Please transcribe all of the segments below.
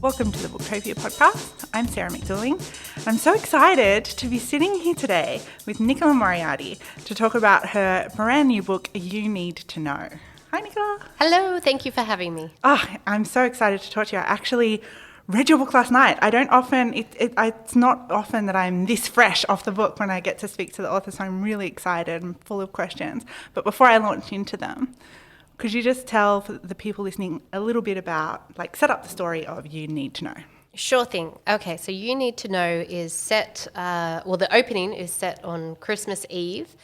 Welcome to the Booktopia podcast. I'm Sarah McDuling, and I'm so excited to be sitting here today with Nicola Moriarty to talk about her brand new book, You Need to Know. Hi, Nicola. Hello, thank you for having me. I'm so excited to talk to you. I actually read your book last night. It's not often that I'm this fresh off the book when I get to speak to the author, so I'm really excited and full of questions. But before I launch into them, could you just tell for the people listening a little bit about, set up the story of You Need to Know? Sure thing. Okay, so You Need to Know is set, the opening is set on Christmas Eve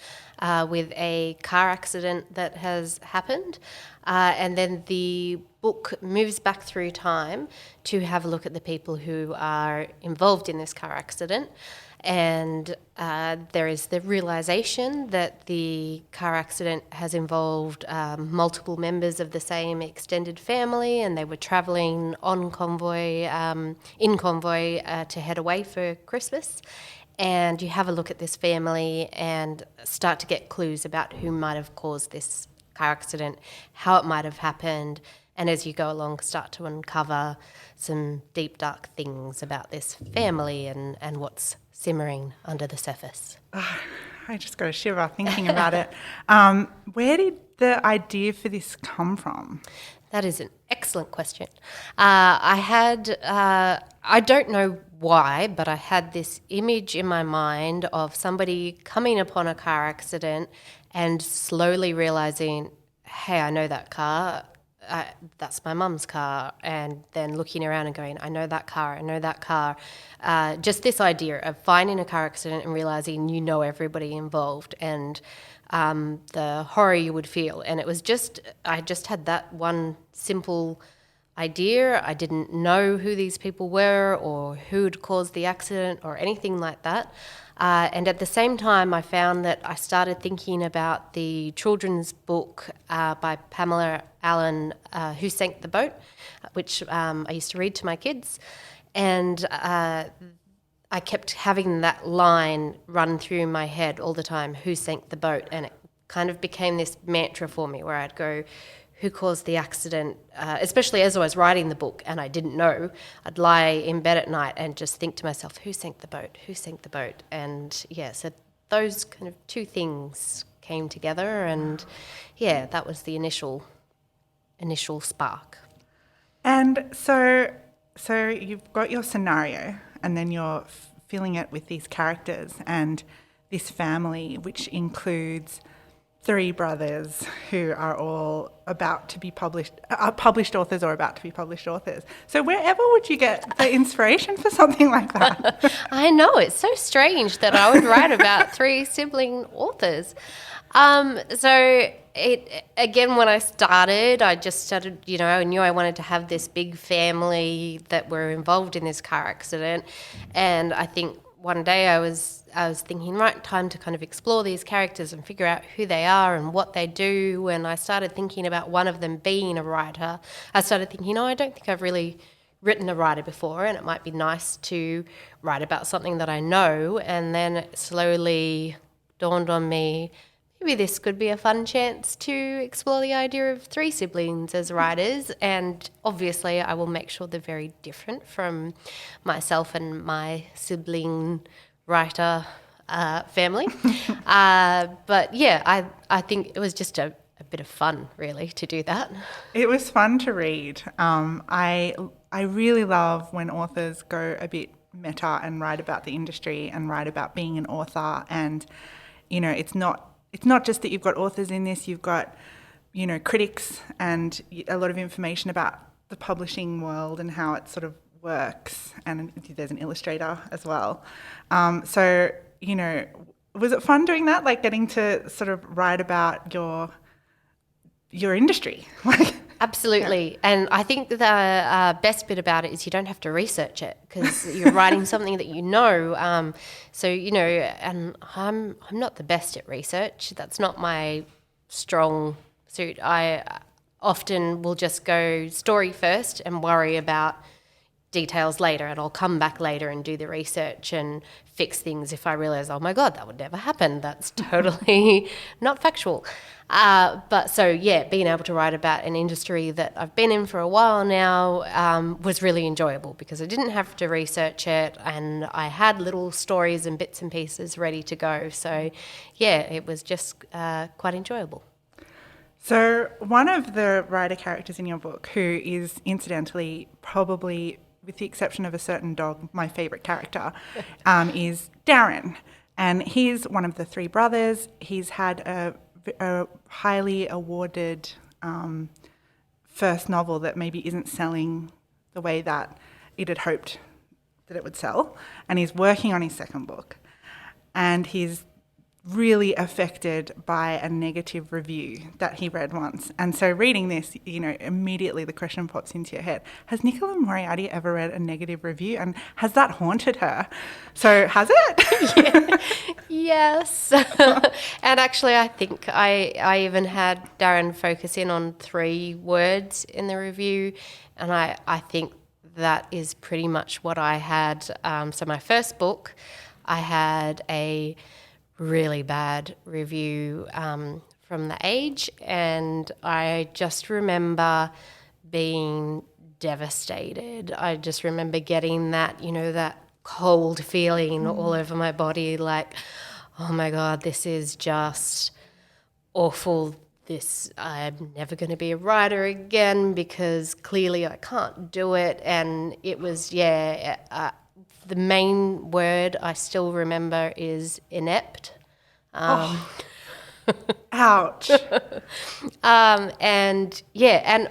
with a car accident that has happened. And then the book moves back through time to have a look at the people who are involved in this car accident. And there is the realisation that the car accident has involved multiple members of the same extended family, and they were travelling in convoy to head away for Christmas. And you have a look at this family and start to get clues about who might have caused this car accident, how it might have happened, and as you go along start to uncover some deep, dark things about this family and what's simmering under the surface. I just got a shiver thinking about it. Where did the idea for this come from? That is an excellent question. I don't know why, but I had this image in my mind of somebody coming upon a car accident and slowly realising, hey, I know that car. That's my mum's car, and then looking around and going, I know that car. Just this idea of finding a car accident and realising you know everybody involved and the horror you would feel. And I just had that one simple idea. I didn't know who these people were or who'd caused the accident or anything like that. And at the same time, I found that I started thinking about the children's book by Pamela Allen, Who Sank the Boat, which I used to read to my kids. And I kept having that line run through my head all the time, who sank the boat? And it kind of became this mantra for me where I'd go, who caused the accident, especially as I was writing the book and I didn't know. I'd lie in bed at night and just think to myself, who sank the boat? And yeah, so those kind of two things came together, and yeah, that was the initial spark. And so you've got your scenario, and then you're filling it with these characters and this family, which includes 3 brothers who are all about to be published authors or about to be published authors. So wherever would you get the inspiration for something like that? I know, it's so strange that I would write about 3 sibling authors. When I started, I knew I wanted to have this big family that were involved in this car accident. And I think one day I was thinking, right, time to kind of explore these characters and figure out who they are and what they do. And I started thinking about one of them being a writer. I started thinking, I don't think I've really written a writer before, and it might be nice to write about something that I know. And then it slowly dawned on me, maybe this could be a fun chance to explore the idea of 3 siblings as writers. And obviously I will make sure they're very different from myself and my sibling writer family. But yeah, I think it was just a bit of fun, really, to do that. It was fun to read. I really love when authors go a bit meta and write about the industry and write about being an author. And, it's not just that you've got authors in this, you've got, critics and a lot of information about the publishing world and how it sort of works. And there's an illustrator as well. Was it fun doing that? Like getting to sort of write about your industry? Absolutely. Yeah. And I think the best bit about it is you don't have to research it because you're writing something that you know. And I'm not the best at research. That's not my strong suit. I often will just go story first and worry about details later, and I'll come back later and do the research and fix things if I realise, oh my God, that would never happen. That's totally not factual. But so, yeah, being able to write about an industry that I've been in for a while now was really enjoyable because I didn't have to research it, and I had little stories and bits and pieces ready to go. So, yeah, it was just quite enjoyable. So one of the writer characters in your book, who is incidentally probably, with the exception of a certain dog, my favourite character, is Darren. And he's one of the three brothers. He's had a highly awarded first novel that maybe isn't selling the way that it had hoped that it would sell. And he's working on his second book. And he's really affected by a negative review that he read once. And so reading this, immediately the question pops into your head, has Nicola Moriarty ever read a negative review? And has that haunted her? So has it? Yes. And actually, I think I even had Darren focus in on 3 words in the review. And I think that is pretty much what I had. So my first book, I had a really bad review from The Age, and I just remember being devastated. I just remember getting that, that cold feeling all over my body, like, oh my God, this is just awful. I'm never going to be a writer again because clearly I can't do it. And it was, the main word I still remember is inept. Ouch. And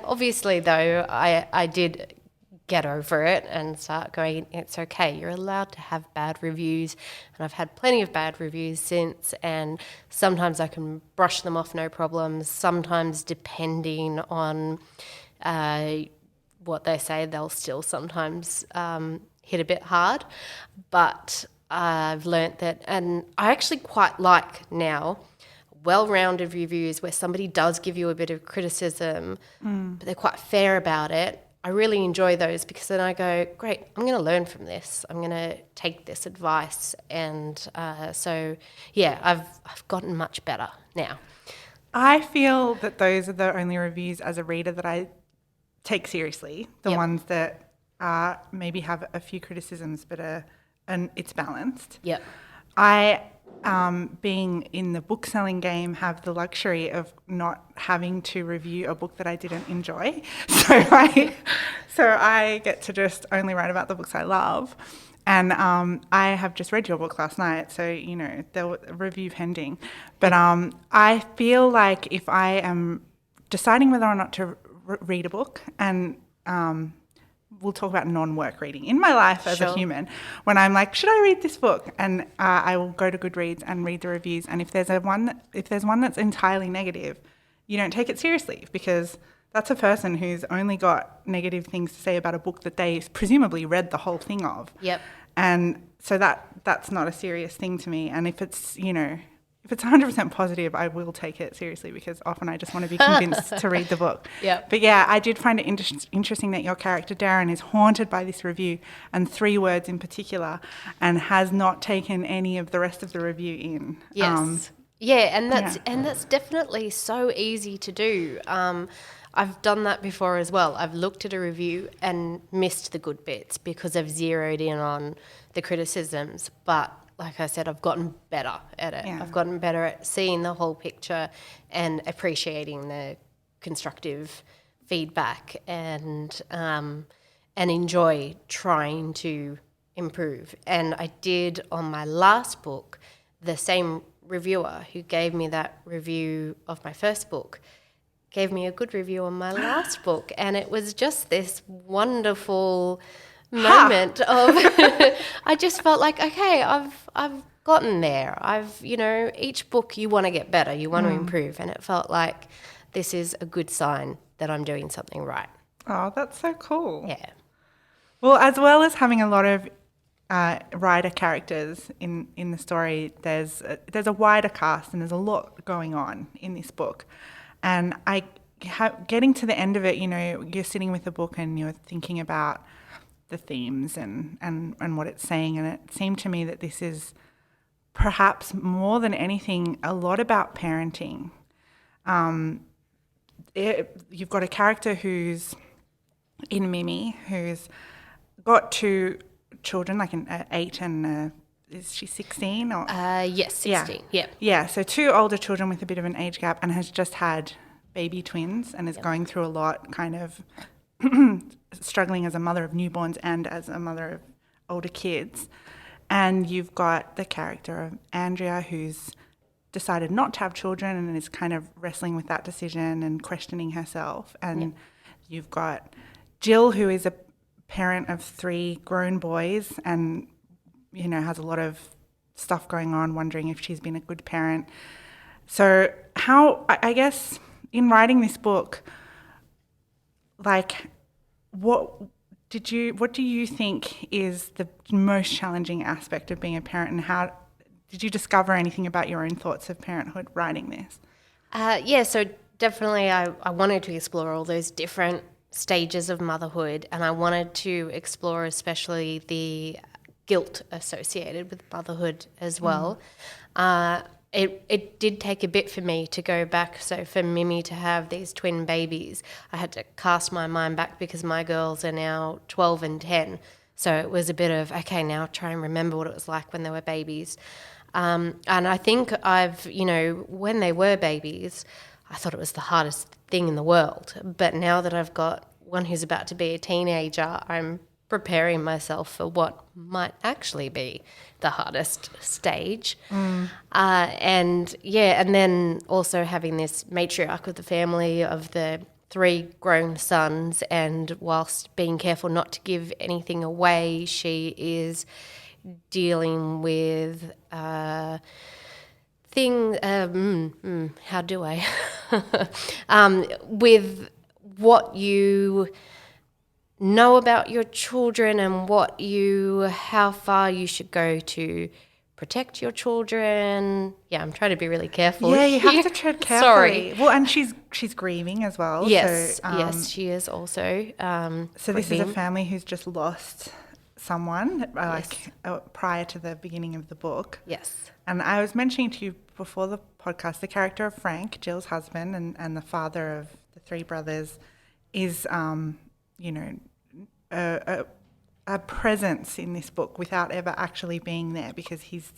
obviously though, I did get over it and start going, it's okay, you're allowed to have bad reviews. And I've had plenty of bad reviews since, and sometimes I can brush them off no problems. Sometimes, depending on what they say, they'll still sometimes hit a bit hard, but I've learnt that, and I actually quite like now well-rounded reviews where somebody does give you a bit of criticism, but they're quite fair about it. I really enjoy those because then I go, great, I'm going to learn from this. I'm going to take this advice, and I've gotten much better now. I feel that those are the only reviews as a reader that I take seriously, the ones that maybe have a few criticisms, but and it's balanced. Yep. I, being in the book selling game, have the luxury of not having to review a book that I didn't enjoy. So I get to just only write about the books I love. And I have just read your book last night, so, there was a review pending. But I feel like if I am deciding whether or not to read a book, and we'll talk about non-work reading in my life as a human, when I'm like, should I read this book? And I will go to Goodreads and read the reviews. And if there's one that's entirely negative, you don't take it seriously, because that's a person who's only got negative things to say about a book that they presumably read the whole thing of. Yep. And so that's not a serious thing to me. And if it's, if it's 100% positive, I will take it seriously, because often I just want to be convinced to read the book. Yep. But yeah, I did find it interesting that your character, Darren, is haunted by this review, and 3 words in particular, and has not taken any of the rest of the review in. Yes. And that's definitely so easy to do. I've done that before as well. I've looked at a review and missed the good bits because I've zeroed in on the criticisms. But like I said, I've gotten better at it. Yeah. I've gotten better at seeing the whole picture and appreciating the constructive feedback, and enjoy trying to improve. And I did on my last book, the same reviewer who gave me that review of my first book gave me a good review on my last book, and it was just this wonderful moment of I just felt like, okay, I've gotten there. Each book you want to get better, you want to improve, and it felt like this is a good sign that I'm doing something right. Oh, that's so cool. Yeah. Well, as well as having a lot of writer characters in the story, there's a wider cast, and there's a lot going on in this book. And getting to the end of it, you're sitting with the book and you're thinking about the themes and what it's saying. And it seemed to me that this is perhaps more than anything a lot about parenting. You've got a character who's in Mimi, who's got two children, like an 8 and is she 16? Or? Yes, 16, yeah. Yeah, so 2 older children with a bit of an age gap, and has just had baby twins and is going through a lot, kind of struggling as a mother of newborns and as a mother of older kids. And you've got the character of Andrea, who's decided not to have children and is kind of wrestling with that decision and questioning herself. And you've got Jill, who is a parent of 3 grown boys and, you know, has a lot of stuff going on, wondering if she's been a good parent. So I guess in writing this book, like, what do you think is the most challenging aspect of being a parent, and how did you discover anything about your own thoughts of parenthood writing this? So definitely I wanted to explore all those different stages of motherhood, and I wanted to explore especially the guilt associated with motherhood as well. It did take a bit for me to go back. So for Mimi to have these twin babies, I had to cast my mind back because my girls are now 12 and 10. So it was a bit of, okay, now try and remember what it was like when they were babies. And I think when they were babies, I thought it was the hardest thing in the world. But now that I've got one who's about to be a teenager, I'm preparing myself for what might actually be the hardest stage. And then also having this matriarch of the family of the 3 grown sons, and whilst being careful not to give anything away, she is dealing with how do I with what you know about your children and how far you should go to protect your children. Yeah, I'm trying to be really careful. Yeah, you have to tread carefully. Sorry. Well, and she's grieving as well. Yes, so, yes, she is also. So this is a family who's just lost someone prior to the beginning of the book. Yes. And I was mentioning to you before the podcast, the character of Frank, Jill's husband, and the father of the 3 brothers, is a presence in this book without ever actually being there, because he's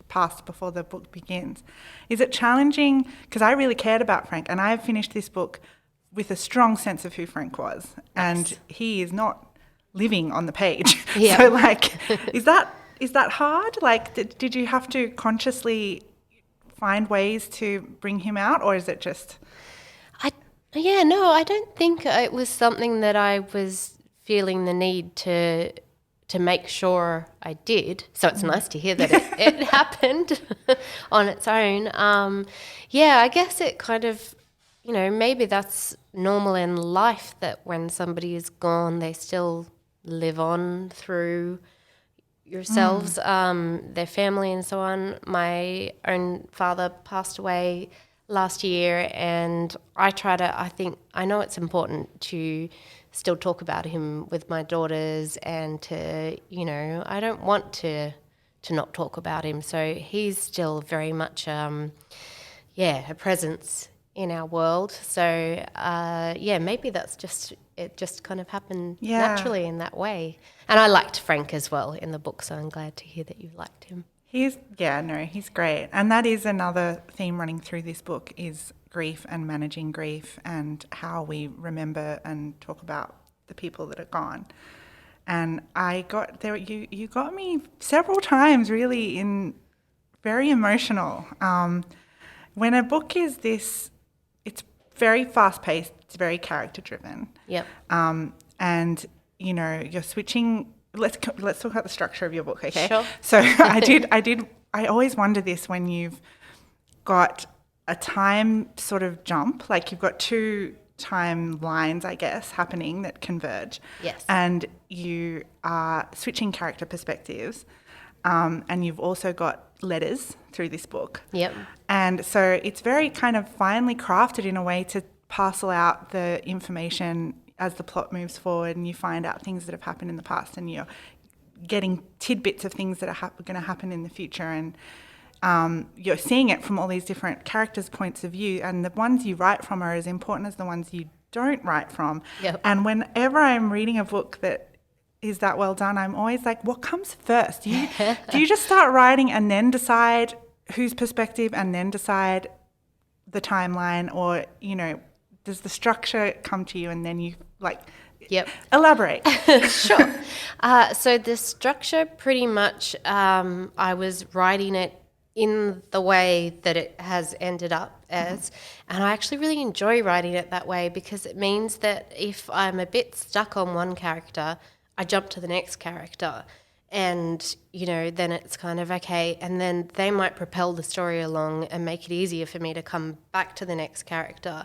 passed before the book begins. Is it challenging? Because I really cared about Frank, and I finished this book with a strong sense of who Frank was, and he is not living on the page. Yeah. So, like, is that hard? Like, did you have to consciously find ways to bring him out, or is it just? I don't think it was something that I was feeling the need to make sure I did. So it's nice to hear that it happened on its own. I guess it kind of, maybe that's normal in life, that when somebody is gone, they still live on through yourselves, their family and so on. My own father passed away last year, and I know it's important to still talk about him with my daughters, and to, I don't want to not talk about him. So he's still very much, a presence in our world. So, maybe that's it just kind of happened naturally in that way. And I liked Frank as well in the book, so I'm glad to hear that you liked him. He's great. And that is another theme running through this book, is grief and managing grief, and how we remember and talk about the people that are gone. And I got there, you got me several times really very emotional. When a book is this, it's very fast-paced, it's very character-driven. Yep. And, you're switching. Let's talk about the structure of your book, okay? Sure. So I always wonder this when you've got a time sort of jump, like you've got 2 timelines, I guess, happening that converge. Yes. And you are switching character perspectives, and you've also got letters through this book. Yep. And so it's very kind of finely crafted in a way to parcel out the information as the plot moves forward and you find out things that have happened in the past, and you're getting tidbits of things that are going to happen in the future, and you're seeing it from all these different characters' points of view, and the ones you write from are as important as the ones you don't write from. Yep. And whenever I'm reading a book that is that well done, I'm always like, what comes first? Do you just start writing and then decide whose perspective and then decide the timeline, or, you know, does the structure come to you and then you elaborate? Sure. So the structure, pretty much, I was writing it in the way that it has ended up as, and I actually really enjoy writing it that way, because it means that if I'm a bit stuck on one character, I jump to the next character, and, you know, then it's kind of okay, and then they might propel the story along and make it easier for me to come back to the next character.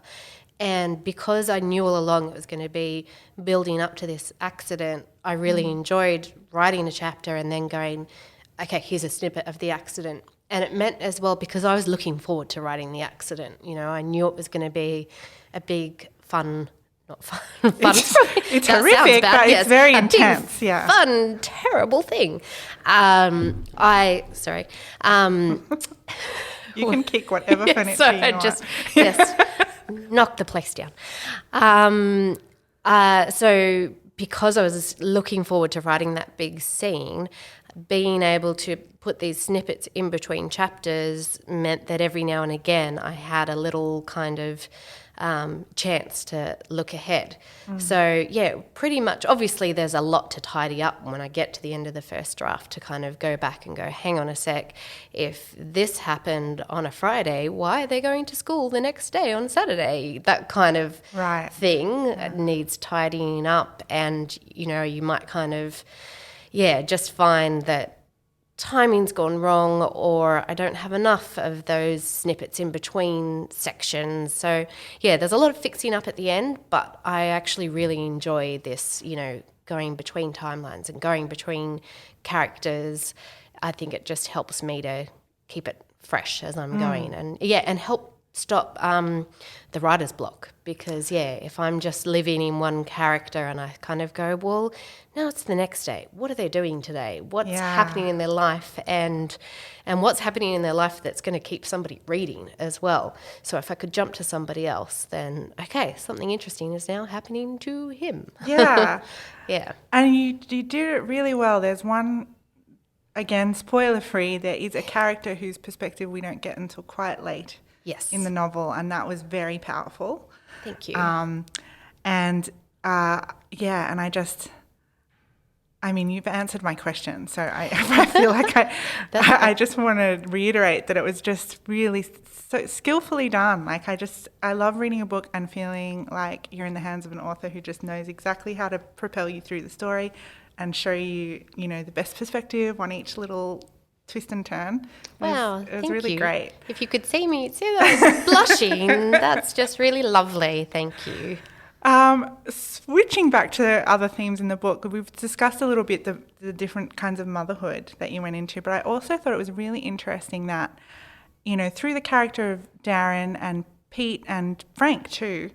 And because I knew all along it was going to be building up to this accident, I really enjoyed writing a chapter and then going, okay, here's a snippet of the accident. And it meant as well, because I was looking forward to writing the accident. You know, I knew it was going to be a big, fun. It's horrific, but yes, it's very intense. Yeah, fun, terrible thing. You can kick whatever furniture so you want. Yes, knock the place down. So because I was looking forward to writing that big scene, being able to put these snippets in between chapters meant that every now and again I had a little kind of chance to look ahead. So, yeah, pretty much, obviously there's a lot to tidy up when I get to the end of the first draft, to kind of go back and go, hang on a sec, if this happened on a Friday, why are they going to school the next day on Saturday? That kind of thing needs tidying up, and, you know, you might kind of, just find that timing's gone wrong, or I don't have enough of those snippets in between sections. So, there's a lot of fixing up at the end, but I actually really enjoy this, you know, going between timelines and going between characters. I think it just helps me to keep it fresh as I'm going, and help stop the writer's block, because if I'm just living in one character and I kind of go, well, now it's the next day, what are they doing today, what's happening in their life, and what's happening in their life that's going to keep somebody reading as well. So if I could jump to somebody else, then okay, something interesting is now happening to him. And you did it really well. There's one, again, spoiler free, there is a character whose perspective we don't get until quite late in the novel, and that was very powerful. Thank you. And I mean, you've answered my question, so I feel like I just want to reiterate that it was just really so skillfully done. Like, I love reading a book and feeling like you're in the hands of an author who just knows exactly how to propel you through the story and show you, you know, the best perspective on each little twist and turn. Wow, it was really great. If you could see me, I was blushing. That's just really lovely. Thank you. Switching back to other themes in the book, we've discussed a little bit the different kinds of motherhood that you went into, but I also thought it was really interesting that, you know, through the character of Darren and Pete and Frank too,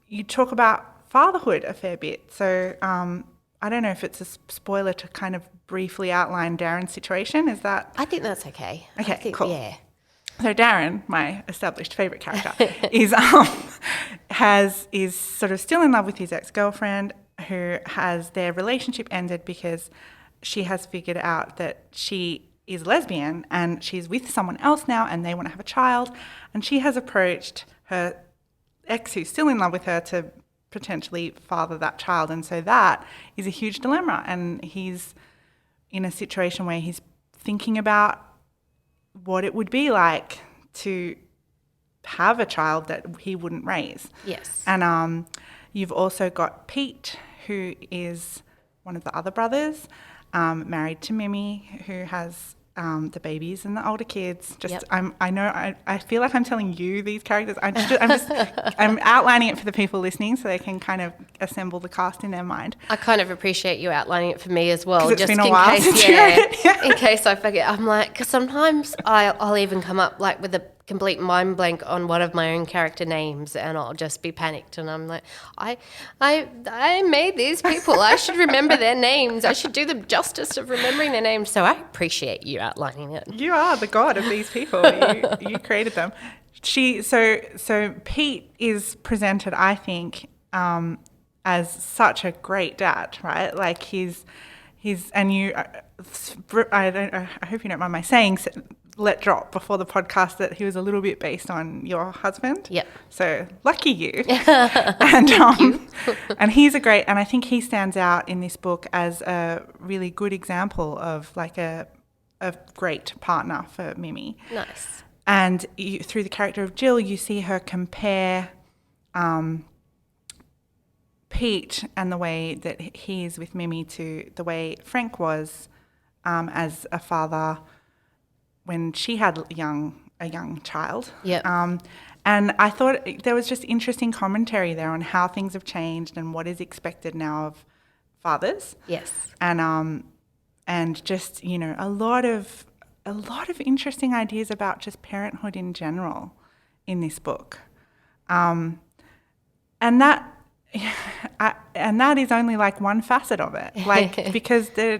you talk about fatherhood a fair bit. So I don't know if it's a spoiler to kind of briefly outline Darren's situation. Is that? I think that's okay. Okay, cool. Yeah. So Darren, my established favourite character, is sort of still in love with his ex-girlfriend, who has their relationship ended because she has figured out that she is lesbian and she's with someone else now and they want to have a child, and she has approached her ex, who's still in love with her, to potentially father that child. And so that is a huge dilemma, and he's in a situation where he's thinking about what it would be like to have a child that he wouldn't raise. Yes. And you've also got Pete, who is one of the other brothers, married to Mimi, who has the babies and the older kids. I feel like I'm telling you these characters. I'm outlining it for the people listening so they can kind of assemble the cast in their mind. I kind of appreciate you outlining it for me as well. Because it's been a while since you read it. In case I forget. I'm like, because sometimes I'll even come up like with a complete mind blank on one of my own character names, and I'll just be panicked, and I'm like, I made these people. I should remember their names. I should do them justice of remembering their names. So I appreciate you outlining it. You are the god of these people. You created them. So Pete is presented, I think, as such a great dad, right? Like he's and you. I hope you don't mind my saying. Let drop before the podcast that he was a little bit based on your husband. Yep. So lucky you. And and he's and I think he stands out in this book as a really good example of like a great partner for Mimi. Nice. And through the character of Jill, you see her compare Pete and the way that he is with Mimi to the way Frank was as a father when she had a young child. Yeah. And I thought there was just interesting commentary there on how things have changed and what is expected now of fathers. Yes. And just, you know, a lot of interesting ideas about just parenthood in general in this book. And that is only like one facet of it. Like because there's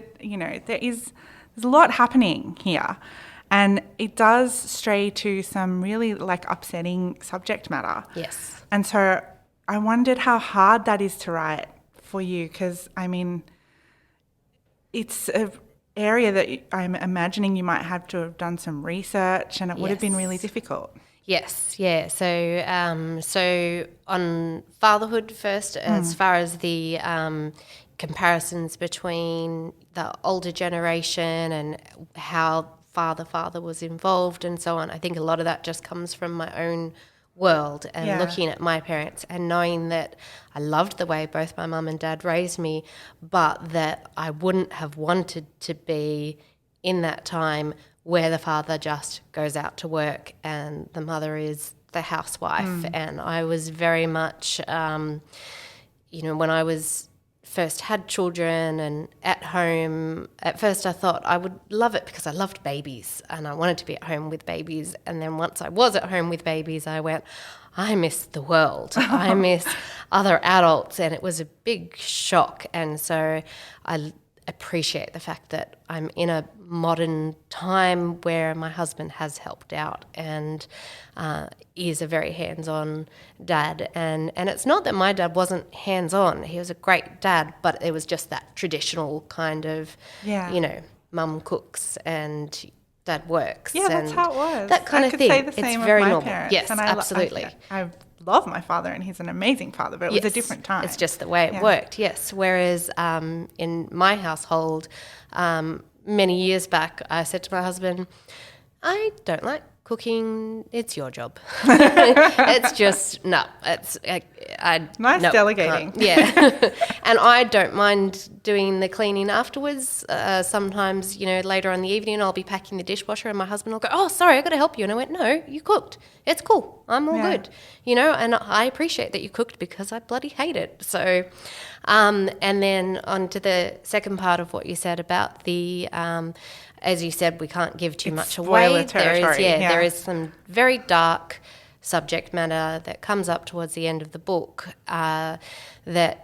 a lot happening here. And it does stray to some really like upsetting subject matter. Yes. And so I wondered how hard that is to write for you, because I mean, it's an area that I'm imagining you might have to have done some research, and it would have been really difficult. Yes, yeah. So on Fatherhood first, as far as the comparisons between the older generation and how father was involved and so on. I think a lot of that just comes from my own world and looking at my parents and knowing that I loved the way both my mum and dad raised me, but that I wouldn't have wanted to be in that time where the father just goes out to work and the mother is the housewife. And I was very much, when I was first had children and at home, at first I thought I would love it because I loved babies and I wanted to be at home with babies. And then once I was at home with babies, I went, I miss the world. I miss other adults. And it was a big shock. And so I appreciate the fact that I'm in a modern time where my husband has helped out and is a very hands-on dad. And it's not that my dad wasn't hands-on. He was a great dad, but it was just that traditional kind of, mum cooks and dad works. Yeah, that's how it was. That kind of thing. I could say the same it's very of my normal. parents. Yes, and absolutely. I love my father and he's an amazing father, but it was a different time. It's just the way it worked, yes. Whereas in my household, many years back, I said to my husband, I don't like cooking. It's your job. It's just, no. Delegating. Yeah. And I don't mind doing the cleaning afterwards. Sometimes, later on in the evening, I'll be packing the dishwasher and my husband will go, oh, sorry, I've got to help you. And I went, no, you cooked. It's cool. I'm all good. And I appreciate that you cooked because I bloody hate it. So, and then on to the second part of what you said about the, as you said, we can't give too much away. There is some very dark subject matter that comes up towards the end of the book that,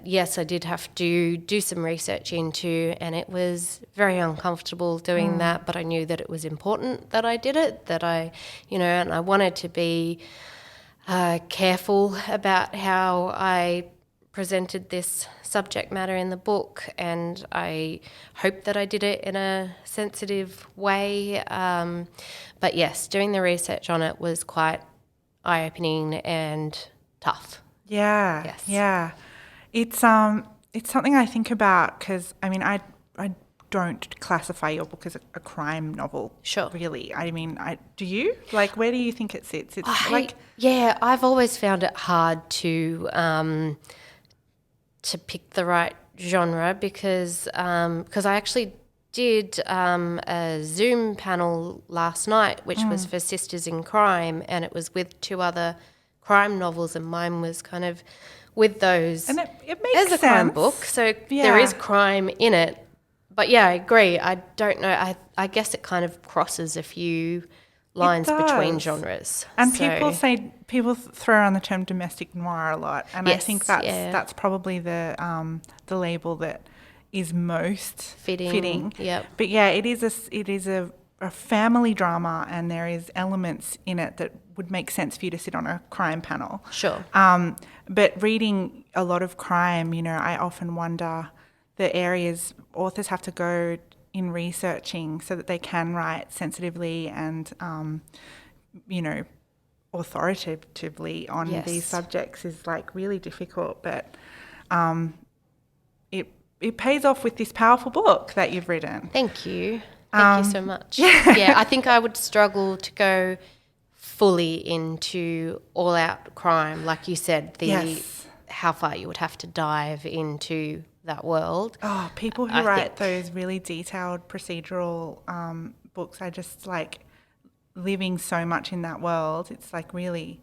yes, I did have to do some research into, and it was very uncomfortable doing that, but I knew that it was important that I did it, that I, and I wanted to be careful about how I presented this subject matter in the book, and I hope that I did it in a sensitive way. But yes, doing the research on it was quite eye-opening and tough. Yeah. Yes. Yeah. It's something I think about because, I mean, I don't classify your book as a crime novel. Sure. Really. I mean, do you? Like, where do you think it sits? It's I've always found it hard to pick the right genre because I actually did a Zoom panel last night, which was for Sisters in Crime, and it was with two other crime novels, and mine was kind of with those. And it makes sense. As a crime book, so there is crime in it. But yeah, I agree. I don't know. I guess it kind of crosses a few lines between does. genres. And So, people throw around the term domestic noir a lot, and I Yes, think yeah. that's probably the label that is most fitting. Yep. But yeah, it is a family drama, and there is elements in it that would make sense for you to sit on a crime panel. Sure. But reading a lot of crime, I often wonder the areas authors have to go in researching so that they can write sensitively and, authoritatively on Yes. these subjects is like really difficult. But it pays off with this powerful book that you've written. Thank you. Thank you so much. Yeah, I think I would struggle to go fully into all-out crime, like you said. Yes. How far you would have to dive into that world. Oh, people who write those really detailed procedural books, I just like living so much in that world. It's like really,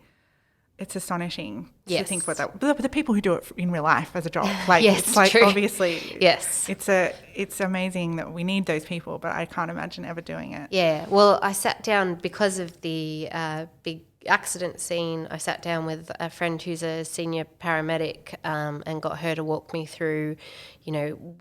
it's astonishing to think about that. But the people who do it in real life as a job, like Yes, it's like true. obviously, Yes. it's amazing that we need those people, but I can't imagine ever doing it. Yeah, well, I sat down because of the big accident scene. I sat down with a friend who's a senior paramedic and got her to walk me through,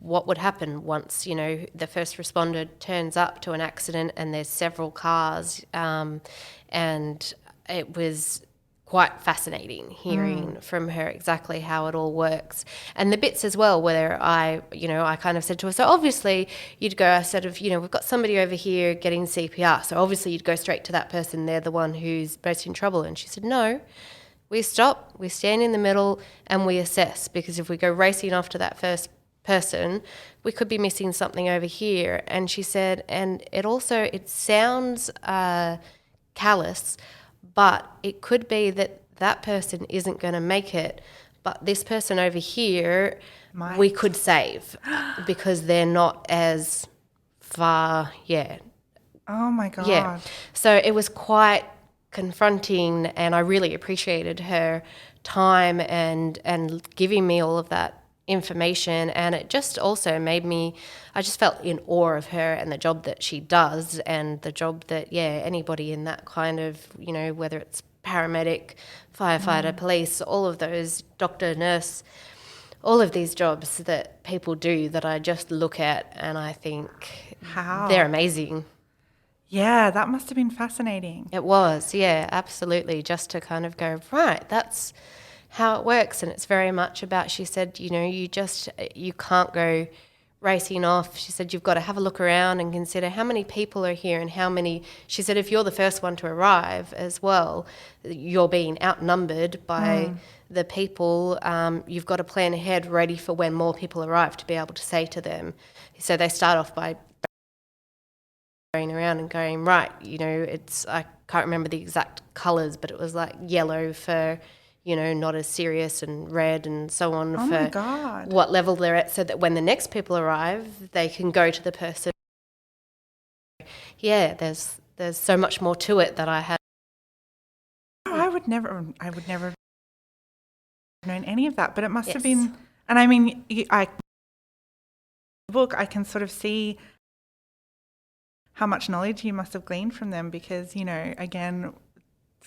what would happen once, the first responder turns up to an accident and there's several cars. And it was quite fascinating hearing from her exactly how it all works. And the bits as well where I kind of said to her, so obviously you'd go, I said, we've got somebody over here getting CPR, so obviously you'd go straight to that person, they're the one who's most in trouble. And she said, no, we stop, we stand in the middle and we assess, because if we go racing after that first person, we could be missing something over here. And she said, and it sounds callous, but it could be that person isn't going to make it, but this person over here we could save because they're not as far. Yeah. Oh my God. Yeah. So it was quite confronting, and I really appreciated her time and giving me all of that information. And it just also I just felt in awe of her and the job that she does, and the job that anybody in that kind of, whether it's paramedic, firefighter, police, all of those, doctor, nurse, all of these jobs that people do, that I just look at and I think they're amazing. Yeah, that must have been fascinating. It was, yeah, absolutely. Just to kind of go, right, that's how it works. And it's very much about, she said, you can't go racing off. She said, you've got to have a look around and consider how many people are here and how many, she said, if you're the first one to arrive as well, you're being outnumbered by the people. You've got to plan ahead, ready for when more people arrive, to be able to say to them. So they start off by going around and going, right, I can't remember the exact colours, but it was like yellow for, not as serious, and red and so on my God. What level they're at, so that when the next people arrive, they can go to the person. Yeah, there's so much more to it that I had. I would never have known any of that, but it must have been, and I mean, the book, I can sort of see how much knowledge you must have gleaned from them, because, again,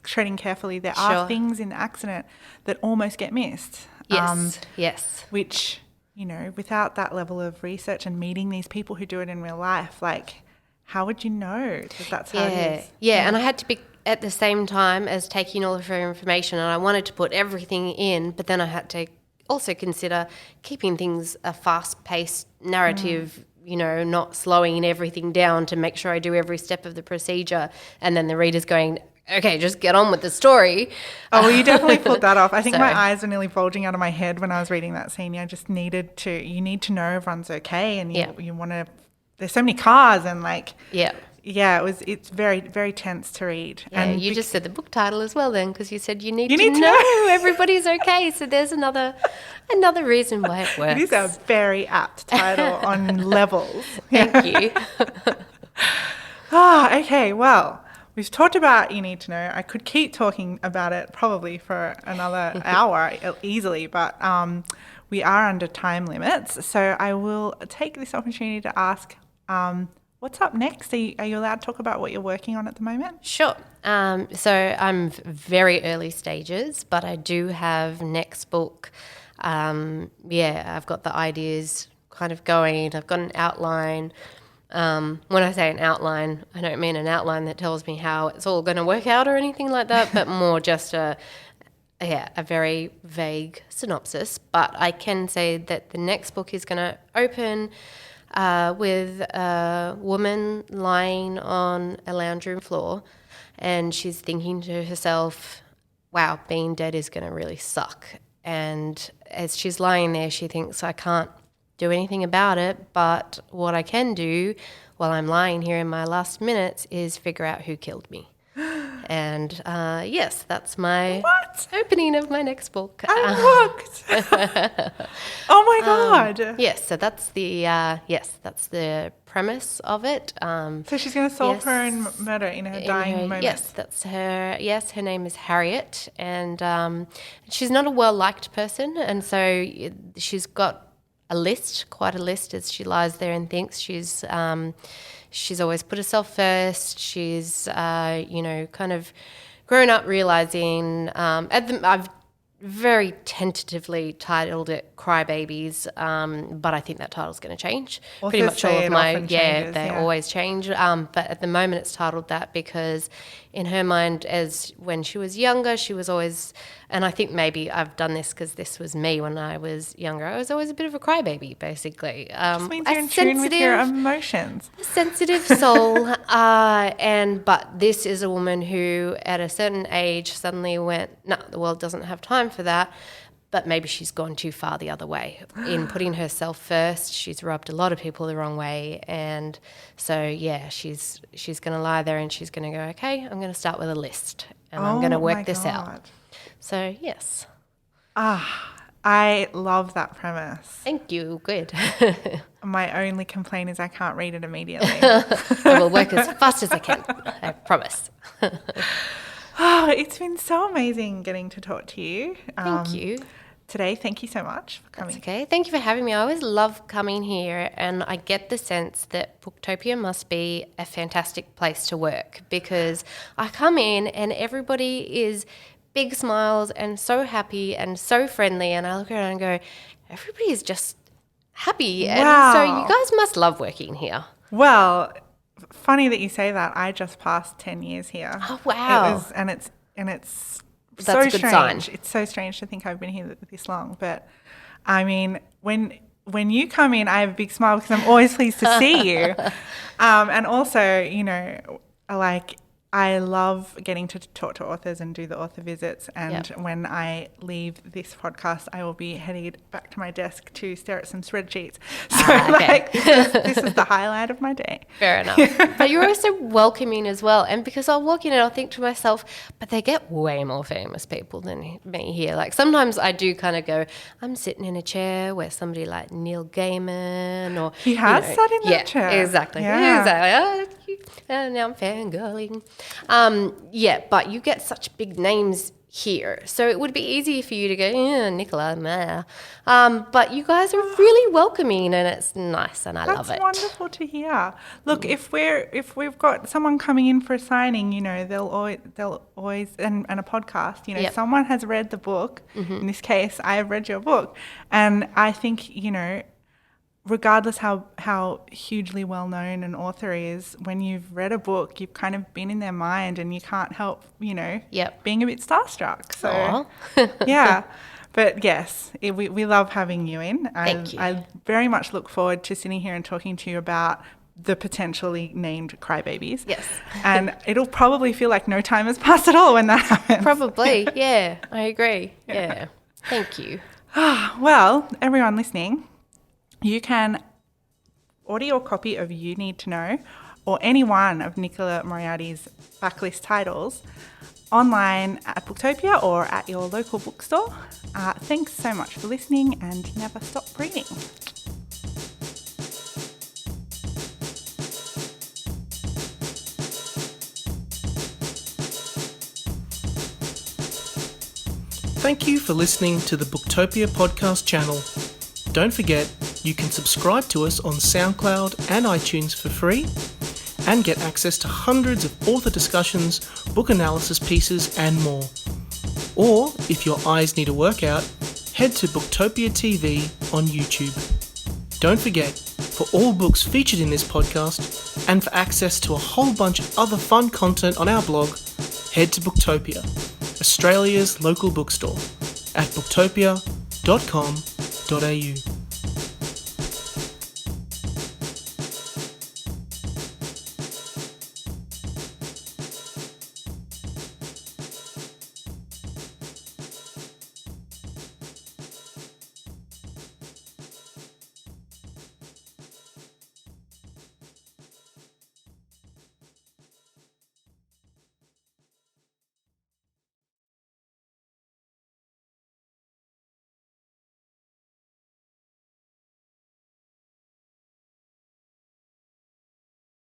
treading carefully, there are things in the accident that almost get missed. Yes. Which, without that level of research and meeting these people who do it in real life, like, how would you know that that's how it is? Yeah, and I had to be at the same time as taking all of her information, and I wanted to put everything in, but then I had to also consider keeping things a fast-paced narrative, not slowing everything down to make sure I do every step of the procedure, and then the reader's going, okay, just get on with the story. Oh, well, you definitely pulled that off. I think my eyes were nearly bulging out of my head when I was reading that scene. I just you need to know everyone's okay, and you want to, there's so many cars, and like, it's very, very tense to read. Yeah, and you just said the book title as well then, because you said you need to know everybody's okay. So there's another reason why it works. It is a very apt title on levels. Thank you. Okay, well, we've talked about You Need to Know. I could keep talking about it probably for another hour easily, but we are under time limits. So I will take this opportunity to ask, What's up next? Are you allowed to talk about what you're working on at the moment? Sure. So I'm very early stages, but I do have next book. I've got the ideas kind of going. I've got an outline. When I say an outline, I don't mean an outline that tells me how it's all going to work out or anything like that, but more just a very vague synopsis. But I can say that the next book is going to open with a woman lying on a lounge room floor, and she's thinking to herself, wow, being dead is going to really suck. And as she's lying there, she thinks, I can't do anything about it, but what I can do while I'm lying here in my last minutes is figure out who killed me. And yes, that's my opening of my next book. I'm hooked. Oh my God. Yes, so that's the premise of it. So she's going to solve her own murder in her dying moment. Yes, that's her. Yes, her name is Harriet, and she's not a well-liked person, and so she's got quite a list as she lies there and thinks. She's always put herself first. She's, kind of grown up realising, I've very tentatively titled it Crybabies, but I think that title's going to change. Authors Pretty much all of my, they always change. But at the moment it's titled that because in her mind, as when she was younger, she was always, and I think maybe I've done this because this was me when I was younger, I was always a bit of a crybaby, basically. Just means you're in tune with your emotions. A sensitive soul. But this is a woman who at a certain age suddenly went, no, the world doesn't have time for that. But maybe she's gone too far the other way. In putting herself first, she's rubbed a lot of people the wrong way. And so, yeah, she's going to lie there and she's going to go, okay, I'm going to start with a list and I'm going to work this out. So, yes. I love that premise. Thank you. Good. My only complaint is I can't read it immediately. I will work as fast as I can. I promise. It's been so amazing getting to talk to you. Thank you. Today, thank you so much for coming. That's okay. Thank you for having me. I always love coming here, and I get the sense that Booktopia must be a fantastic place to work because I come in and everybody is big smiles and so happy and so friendly, and I look around and go, everybody is just happy. Wow. And so you guys must love working here. Well, funny that you say that. I just passed 10 years here. Oh, wow. It's That's so a good strange. sign. It's so strange to think I've been here this long. But, I mean, when you come in, I have a big smile because I'm always pleased to see you. And also, I love getting to talk to authors and do the author visits. And when I leave this podcast, I will be headed back to my desk to stare at some spreadsheets. So, this is the highlight of my day. Fair enough. But you're also welcoming as well. And because I'll walk in and I'll think to myself, but they get way more famous people than me here. Like sometimes I do kind of go, I'm sitting in a chair where somebody like Neil Gaiman or... He has sat in that chair. Exactly. Yeah. Exactly. And now I'm fangirling. But you get such big names here. So it would be easy for you to go, yeah, Nicola, meh. But you guys are really welcoming and it's nice and I love it. That's wonderful to hear. Look, if we've got someone coming in for a signing, they'll always and a podcast, someone has read the book. Mm-hmm. In this case, I have read your book. And I think, regardless how hugely well known an author is, when you've read a book, you've kind of been in their mind and you can't help, being a bit starstruck. So, yeah. But yes, we love having you in. Thank you. I very much look forward to sitting here and talking to you about the potentially named Crybabies. Yes. And it'll probably feel like no time has passed at all when that happens. Probably, yeah. I agree. Yeah. Thank you. Well, everyone listening, you can order your copy of You Need to Know or any one of Nicola Moriarty's backlist titles online at Booktopia or at your local bookstore. Thanks so much for listening and never stop reading. Thank you for listening to the Booktopia podcast channel. Don't forget, you can subscribe to us on SoundCloud and iTunes for free, and get access to hundreds of author discussions, book analysis pieces, and more. Or, if your eyes need a workout, head to Booktopia TV on YouTube. Don't forget, for all books featured in this podcast, and for access to a whole bunch of other fun content on our blog, head to Booktopia, Australia's local bookstore, at booktopia.com.au.